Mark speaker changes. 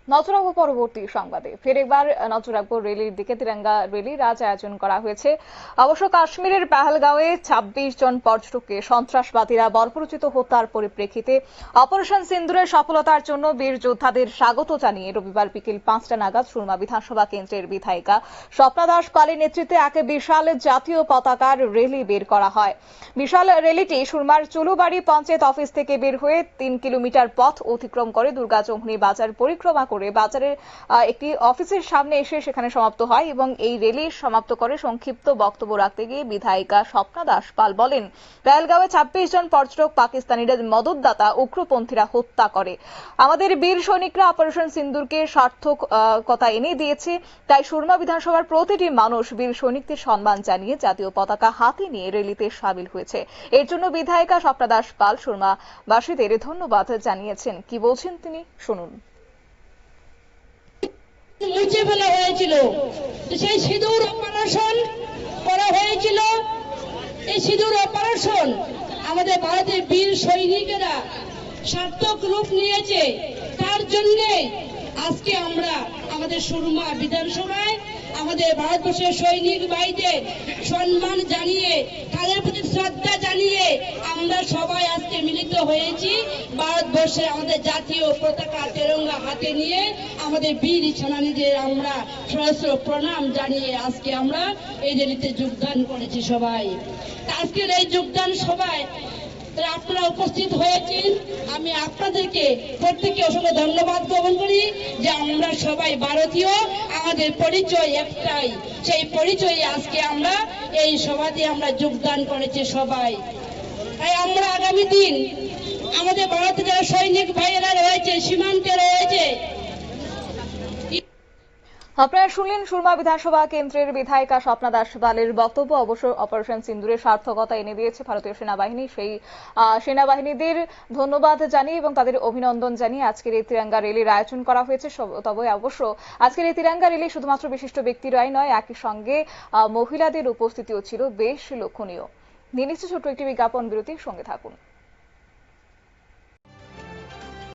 Speaker 1: নজর রাখবো পরবর্তী সংবাদে। ফের একবার নজর রাখবো রেলির দিকে। তিরঙ্গা রেলির আজ আয়োজন করা হয়েছে। অবশ্য কাশ্মীরের পেহেলগাঁওয়ে ২৬ জন পর্যটককে সন্ত্রাসবাদীরা বর্বরোচিত হত্যার পরিপ্রেক্ষিতে অপারেশন সিন্দুরের সফলতার জন্য বীর যোদ্ধাদের স্বাগত জানিয়ে রবিবার বিকেল ৫টা নাগাদ সুরমা বিধানসভা কেন্দ্রের বিধায়িকা স্বপ্না দাস পালের নেতৃত্বে এক বিশাল জাতীয় পতাকার রেলি বের করা হয়। বিশাল রেলিটি সুরমার চুলুবাড়ি পঞ্চায়েত অফিস থেকে বের হয়ে ৩ কিলোমিটার পথ অতিক্রম করে দুর্গাচৌমুহনী বাজার পরিক্রমা করে বাজারের একটি অফিসের সামনে এসে সেখানে সমাপ্ত হয় এবং এই রেলি সমাপ্ত করে সংক্ষিপ্ত বক্তব্য রাখতে গিয়ে বিধায়িকা স্বপ্না দাস পাল বলেন, পেহেলগাঁওয়ে ২৬ জন পর্যটক পাকিস্তানিদের মদতদাতা উগ্রপন্থীরা হত্যা করে। আমাদের বীর সৈনিকরা অপারেশন সিন্দুরকে সার্থকতা এনে দিয়েছে। তাই সুরমা বিধানসভার প্রতিটি মানুষ বীর সৈনিকদের সম্মান জানিয়ে জাতীয় পতাকা হাতে নিয়ে রেলিতে সামিল হয়েছে। এর জন্য বিধায়িকা স্বপ্না দাস পাল সুরমাবাসীদের ধন্যবাদ জানিয়েছেন। কি বলছেন তিনি, শুনুন।
Speaker 2: মুছে ফেলা হয়েছিল, সেই সিঁদুর অপারেশন করা হয়েছিল। এই সিঁদুর অপারেশন আমাদের ভারতের বীর সৈনিকেরা সার্থক রূপ নিয়েছে। তার জন্য আজকে আমরা আমাদের সুরমা বিধানসভায় আমাদের ভারতবর্ষের সৈনিক ভাইদের সম্মান জানিয়ে, তাদের প্রতি শ্রদ্ধা জানিয়ে আমরা সবাই আজকে মিলিত হয়েছি। ভারতবর্ষে আমাদের জাতীয় পতাকা তেরঙ্গা হাতে নিয়ে আমাদের বীর সেনানীদের আমরা সহস্র প্রণাম জানিয়ে আজকে আমরা এই র্যালিতে যোগদান করেছি সবাই। আজকের এই যোগদান সভায় আপনারা উপস্থিত হয়েছেন, আমি আপনাদেরকে প্রত্যেককে অসংখ্য ধন্যবাদ জ্ঞাপন করি যে আমরা সবাই ভারতীয়, আমাদের পরিচয় একটাই। সেই পরিচয়ে আজকে আমরা এই সভাতে আমরা যোগদান করেছি সবাই। তাই আমরা আগামী দিন আমাদের ভারতের যারা সৈনিক ভাইয়েরা রয়েছে, সীমান্তে রয়েছে।
Speaker 1: আপনারা শুনলেন সুরমা বিধানসভা কেন্দ্রের বিধায়িকা স্বপ্না দাস পালের বক্তব্য। অবশ্য অপারেশন সিন্দুরের সার্থকতা এনে দিয়েছে ভারতীয় সেনাবাহিনী। সেই সেনাবাহিনীদের ধন্যবাদ জানিয়ে এবং তাদের অভিনন্দন জানিয়ে আজকের এই তিরঙ্গা রেলির আয়োজন করা হয়েছে। তবে অবশ্য আজকের এই তিরঙ্গা রেলি শুধুমাত্র বিশিষ্ট ব্যক্তিরাই নয়, একই সঙ্গে মহিলাদের উপস্থিতিও ছিল বেশ লক্ষণীয়। নিয়ে নিচ্ছে ছোট্ট একটি বিজ্ঞাপন বিরতির সঙ্গে থাকুন।